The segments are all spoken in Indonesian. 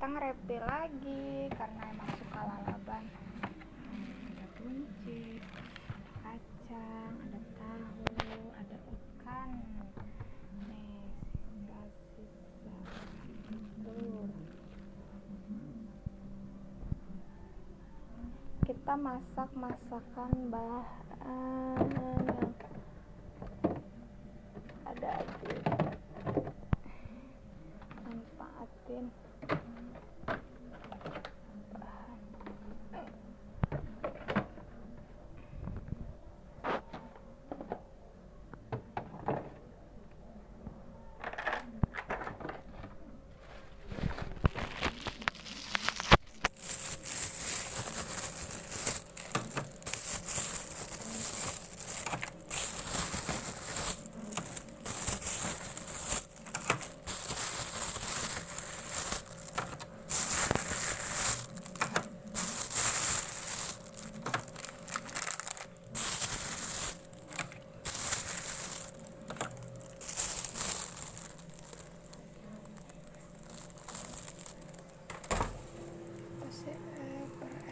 kita nge-refill lagi karena emang suka lalaban. Ada buncis, kacang, ada tahu, ada ikan. Nih, sisa-sisa telur. Kita masak masakan bahan yang ada aja. Manfaatin bahan.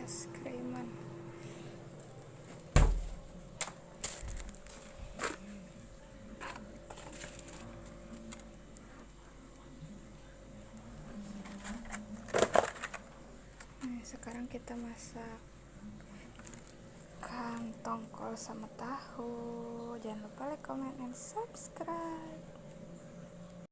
Es kriman. Nah, sekarang kita masak tongkol sama tahu. Jangan lupa like, comment, and subscribe.